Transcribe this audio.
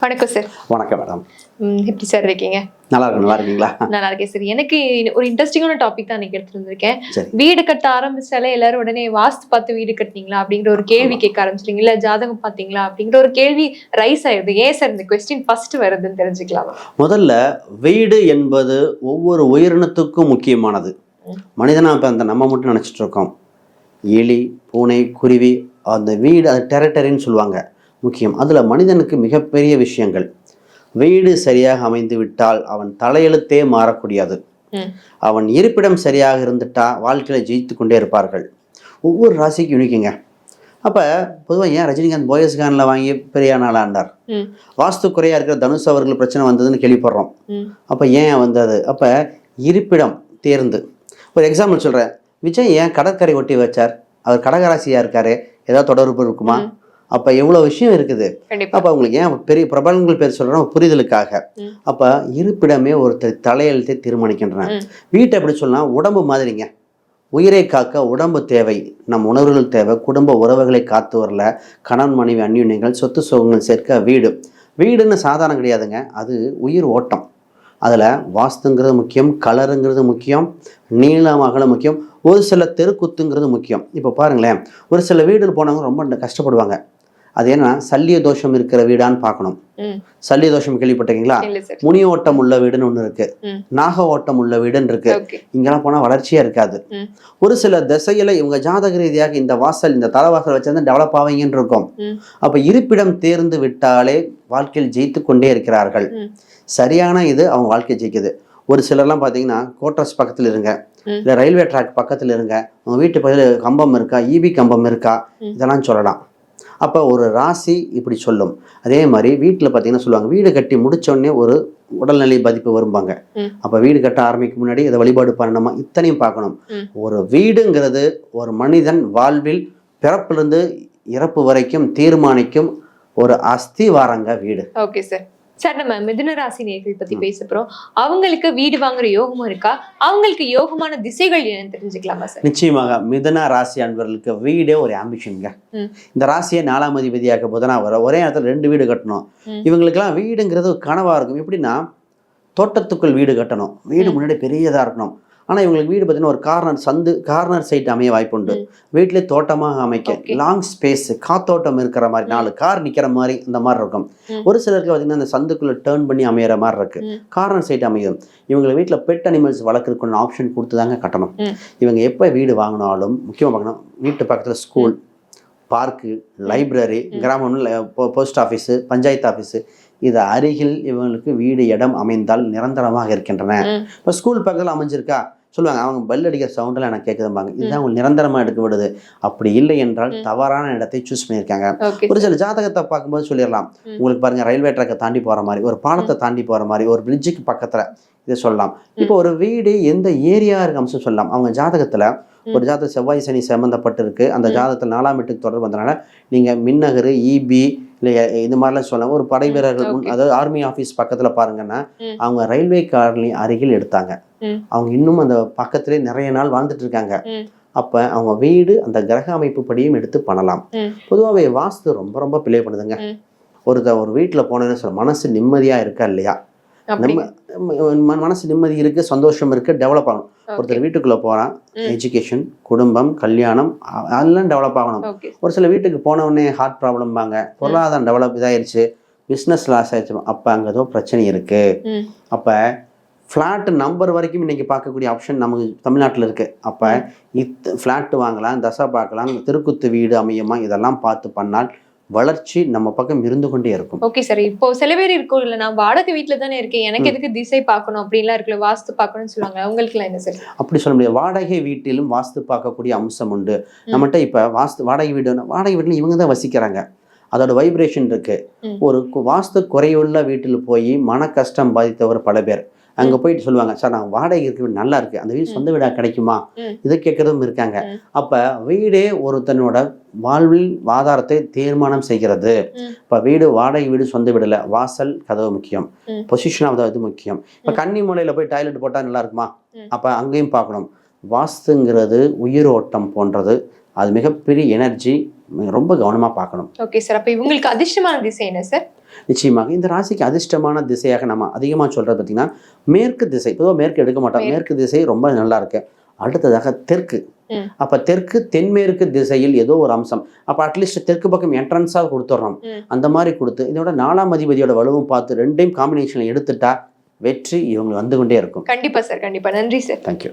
வணக்கம் சார். வணக்கம் மேடம். எப்படி சார் இருக்கீங்க? நல்லா இருக்கு. நல்லா இருக்கீங்களா? நல்லா இருக்கேன் சார். எனக்கு ஒரு இன்ட்ரெஸ்டிங்கான டாபிக் தான் இன்னைக்கு எடுத்துட்டு வந்திருக்கேன். சரி. வீடு கட்ட ஆரம்பிச்சாலே எல்லாரும் உடனே வாஸ்து பார்த்து வீடு கட்டினீங்களா அப்படிங்கிற ஒரு கேள்வி கேட்க ஆரம்பிச்சிட்டீங்க. இல்ல ஜாதகம் பார்த்தீங்களா அப்படிங்கிற ஒரு கேள்வி ரைஸ் ஆயிடுது. ஏன் சார் இந்த கொஸ்டின் ஃபர்ஸ்ட் வருதுன்னு தெரிஞ்சுக்கலாமா? முதல்ல வீடு என்பது ஒவ்வொரு உயிரினத்துக்கும் முக்கியமானது. மனிதனா இப்ப அந்த நம்ம மட்டும் நினைச்சிட்டு இருக்கோம். எலி, பூனை, குருவி, அந்த வீடு, அது டெரிட்டரின்னு சொல்லுவாங்க, முக்கியம். அதுல மனிதனுக்கு மிகப்பெரிய விஷயங்கள். வீடு சரியாக அமைந்து விட்டால் அவன் தலையெழுத்தே மாறக்கூடியது. அவன் இருப்பிடம் சரியாக இருந்துட்டா வாழ்க்கையில ஜெயித்து கொண்டே இருப்பார்கள். ஒவ்வொரு ராசிக்கும் யூனிக்குங்க. அப்போ பொதுவாக ஏன் ரஜினிகாந்த் போயஸ்கானில் வாங்கி பெரிய நாளாண்டார், வாஸ்து குறையா இருக்கிற தனுஷ் அவர்கள் பிரச்சனை வந்ததுன்னு கேள்விப்படுறோம். அப்போ ஏன் வந்தது? அப்போ இருப்பிடம் தேர்ந்து. ஒரு எக்ஸாம்பிள் சொல்கிறேன். விஜய் ஏன் கடற்கரை ஒட்டி வச்சார்? அவர் கடகராசியாக இருக்காரு, ஏதாவது தொடர்பு இருக்குமா? அப்போ எவ்வளோ விஷயம் இருக்குது. அப்போ அவங்களுக்கு ஏன் பெரிய பிரபலங்கள் பேர் சொல்கிறோம்? புரிதலுக்காக. அப்போ இருப்பிடமே ஒருத்தர் தலையெழுத்தை தீர்மானிக்கின்றன. வீட்டை எப்படி சொல்லலாம்? உடம்பு மாதிரிங்க. உயிரை காக்க உடம்பு தேவை, நம் உணர்வுகள் தேவை, குடும்ப உறவுகளை காத்து வரல, கணவன் மனைவி அந்யுன்யங்கள், சொத்து சுகங்கள் சேர்க்க வீடு. வீடுன்னு சாதாரணம் கிடையாதுங்க, அது உயிர் ஓட்டம். அதில் வாஸ்துங்கிறது முக்கியம், கலருங்கிறது முக்கியம், நீளம் அகலம் முக்கியம், ஒரு சில தெருக்குத்துங்கிறது முக்கியம். இப்போ பாருங்களேன், ஒரு சில வீடு போனவங்க ரொம்ப கஷ்டப்படுவாங்க. அது ஏன்னா சல்லிய தோஷம் இருக்கிற வீடான்னு பார்க்கணும். சல்லிய தோஷம் கேள்விப்பட்டிருக்கீங்களா? முனி ஓட்டம் உள்ள வீடுன்னு ஒன்று இருக்கு, நாக ஓட்டம் உள்ள வீடுன்னு இருக்கு. இங்கெல்லாம் போனால் வளர்ச்சியா இருக்காது. ஒரு சில திசையில இவங்க ஜாதக ரீதியாக இந்த வாசல், இந்த தலைவாசல் வச்சிருந்தா டெவலப் ஆவீங்கன்னு இருக்கும். அப்ப இருப்பிடம் தேர்ந்து விட்டாலே வாழ்க்கையில் ஜெயித்து கொண்டே இருக்கிறார்கள். சரியான இது அவங்க வாழ்க்கை ஜெயிக்குது. ஒரு சிலர்லாம் பார்த்தீங்கன்னா கோட்ரஸ் பக்கத்தில் இருங்க, இல்லை ரயில்வே ட்ராக் பக்கத்தில் இருங்க, உங்க வீட்டு பக்கத்தில் கம்பம் இருக்கா, ஈபி கம்பம் இருக்கா, இதெல்லாம் சொல்லலாம். அப்போ ஒரு ராசி இப்படி சொல்லும். அதே மாதிரி வீட்டில் பார்த்தீங்கன்னா சொல்லுவாங்க, வீடு கட்டி முடிச்சோடனே ஒரு உடல்நிலை பாதிப்பு வரும்பாங்க. அப்போ வீடு கட்ட ஆரம்பிக்கும் முன்னாடி இதை வழிபாடு பண்ணணுமா, இத்தனையும் பார்க்கணும். ஒரு வீடுங்கிறது ஒரு மனிதன் வாழ்வில் பிறப்பிலிருந்து இறப்பு வரைக்கும் தீர்மானிக்கும் ஒரு அஸ்திவாரங்க வீடு. Okay sir. சார், நம்ம மிதுன ராசி நேயர்கள் பத்தி பேச போறோம். அவங்களுக்கு வீடு வாங்குற யோகமும் இருக்கா? அவங்களுக்கு யோகமான திசைகள் என்னன்னு தெரிஞ்சுக்கலாமா சார்? நிச்சயமாக. மிதுன ராசி அன்பர்களுக்கு வீடே ஒரு ஆம்பிஷனுங்க. இந்த ராசியை 4ஆம் அதிபதியாக புதனா வர ஒரே நேரத்தில் 2 வீடு கட்டணும். இவங்களுக்கெல்லாம் வீடுங்கிறது ஒரு கனவா இருக்கும். எப்படின்னா, தோட்டத்துக்குள் வீடு கட்டணும், வீடு முன்னாடி பெரியதா இருக்கணும். ஆனால் இவங்களுக்கு வீடு பார்த்தீங்கன்னா ஒரு கார்னர் சைட் அமைய வாய்ப்பு உண்டு. வீட்டிலே தோட்டமாக அமைக்க லாங் ஸ்பேஸ், காத்தோட்டம் இருக்கிற மாதிரி, 4 கார் நிற்கிற மாதிரி இந்த மாதிரி இருக்கும். ஒரு சிலருக்கு பார்த்தீங்கன்னா அந்த சந்துக்குள்ளே டேர்ன் பண்ணி அமையிற மாதிரி இருக்கு, கார்னர் சைட் அமையும். இவங்க வீட்டில் பெட் அனிமல்ஸ் வளர்க்குறதுக்கு ஆப்ஷன் கொடுத்து தாங்க கட்டணும். இவங்க எப்போ வீடு வாங்கினாலும் முக்கியமாக பார்க்கணும், வீட்டு பக்கத்தில் ஸ்கூல், பார்க்கு, லைப்ரரி, கிராமம்ல போஸ்ட் ஆஃபீஸு, பஞ்சாயத்து ஆஃபீஸு, இது அருகில் இவங்களுக்கு வீடு இடம் அமைந்தால் நிரந்தரமாக இருக்கின்றன. இப்போ ஸ்கூல் பக்கத்தில் அமைஞ்சிருக்கா சொல்லுவாங்க, அவங்க பெல் அடிக்கிற சவுண்டெல்லாம் எனக்கு கேட்குதும்பாங்க, இதுதான் உங்களுக்கு நிரந்தரமாக எடுக்க விடுது. அப்படி இல்லை என்றால் தவறான இடத்தை சூஸ் பண்ணியிருக்காங்க. ஒரு சில ஜாதகத்தை பார்க்கும்போது சொல்லிடலாம், உங்களுக்கு பாருங்க, ரயில்வே ட்ராக்கை தாண்டி போகிற மாதிரி, ஒரு பாலத்தை தாண்டி போகிற மாதிரி, ஒரு பிரிட்ஜுக்கு பக்கத்தில் இதை சொல்லலாம். இப்போ ஒரு வீடு எந்த ஏரியா இருக்கு அம்சம் சொல்லலாம். அவங்க ஜாதகத்தில் ஒரு ஜாதகம் செவ்வாய் சனி சம்மந்தப்பட்டு இருக்கு, அந்த ஜாதகத்தில் 4ஆம் வீட்டுக்கு தொடர்பு வந்தனால நீங்கள் மின்னகரு, இபி இல்லை இது மாதிரிலாம் சொல்லலாம். ஒரு படை வீரர்கள், அதாவது ஆர்மி ஆஃபீஸ் பக்கத்தில் பாருங்கன்னா அவங்க ரயில்வே காலனி அருகில் எடுத்தாங்க. அவங்க இன்னும் அந்த பக்கத்திலே நிறைய நாள் வாழ்ந்துட்டு இருக்காங்க. அப்ப அவங்க வீடு அந்த கிரக அமைப்பு படியும் எடுத்து பண்ணலாம். பொதுவாகவே வாஸ்து ரொம்ப ரொம்ப பிழை பண்ணுதுங்க. ஒரு வீட்டுல போனேன்னு சொல்ல, மனசு நிம்மதியா இருக்கா இல்லையா, நம்ம மனசு நிம்மதி இருக்கு, சந்தோஷம் இருக்கு, டெவலப் ஆகணும். ஒருத்தர் வீட்டுக்குள்ள போறான், எஜுகேஷன், குடும்பம், கல்யாணம் அதெல்லாம் டெவலப் ஆகணும். ஒரு சில வீட்டுக்கு போன உடனே ஹார்ட் ப்ராப்ளம் பாங்க, பொருளாதாரம் டெவலப் இதாயிருச்சு, பிஸ்னஸ் லாஸ் ஆயிடுச்சு, அப்ப அங்கே ஏதோ பிரச்சனை இருக்கு. அப்ப ஃப்ளாட் நம்பர் வரைக்கும் இன்னைக்கு பார்க்கக்கூடிய ஆப்ஷன் நமக்கு தமிழ்நாட்டில் இருக்கு. அப்போ ஃப்ளாட் வாங்கலாம், தசை பார்க்கலாம், தெருக்குத்து வீடு அமையுமா, இதெல்லாம் பார்த்து பண்ணால் வளர்ச்சி நம்ம பக்கம் இருந்து கொண்டே இருக்கும். Okay sir. இப்போ சில பேர் இருக்கும், இல்லை நான் வாடகை வீட்டுல தானே இருக்கேன், எனக்கு எதுக்கு திசை பார்க்கணும் அப்படின்லாம் இருக்குல்ல, வாஸ்து பார்க்கணும்னு சொல்லுவாங்க, அவங்களுக்குலாம் என்ன சார்? அப்படி சொல்ல முடியாது. வாடகை வீட்டிலும் வாஸ்து பார்க்கக்கூடிய அம்சம் உண்டு. நம்மகிட்ட இப்போ வாடகை வீட்டில் இவங்க தான் வசிக்கிறாங்க, அதோட வைப்ரேஷன் இருக்கு. ஒரு வாஸ்து குறையுள்ள வீட்டில் போய் மன கஷ்டம் பாதித்தவர் பல பேர் அங்கே போயிட்டு சொல்லுவாங்க, சார் நான் வாடகை இருக்க வீடு நல்லா இருக்கு, அந்த வீடு சொந்த வீடா கிடைக்குமா, இதை கேட்கறதும் இருக்காங்க. அப்ப வீடே ஒருத்தனோட வாழ்வில் ஆதாரத்தை தீர்மானம் செய்கிறது. இப்ப வீடு வாடகை வீடு சொந்த வீடுல வாசல் கதவு முக்கியம், பொசிஷன் ஆஃப் இது முக்கியம். இப்ப கன்னி மூலையில போய் டாய்லெட் போட்டா நல்லா இருக்குமா, அப்ப அங்கேயும் பார்க்கணும். வாஸ்துங்கிறது உயிரோட்டம் போன்றது, அது மிகப்பெரிய எனர்ஜி, ரொம்ப கவனமாக பார்க்கணும். Okay sir. அப்போ இவங்களுக்கு அதிர்ஷ்டமான திசை என்ன சார்? நிச்சயமாக இந்த ராசிக்கு அதிர்ஷ்டமான திசையாக நம்ம அதிகமாக சொல்கிறது பார்த்திங்கன்னா மேற்கு திசை. பொதுவாக மேற்கு எடுக்க மாட்டோம், மேற்கு திசை ரொம்ப நல்லா இருக்கு. அடுத்ததாக தெற்கு. அப்போ தெற்கு தென்மேற்கு திசையில் ஏதோ ஒரு அம்சம், அப்போ அட்லீஸ்ட் தெற்கு பக்கம் என்ட்ரன்ஸாக கொடுத்துட்றோம். அந்த மாதிரி கொடுத்து இதோட 4ஆம் அதிபதியோட வலுவும் பார்த்து 2டையும் காம்பினேஷனில் எடுத்துட்டா வெற்றி இவங்க வந்து கொண்டே இருக்கும். கண்டிப்பாக சார், கண்டிப்பாக. நன்றி சார். தேங்க்யூ.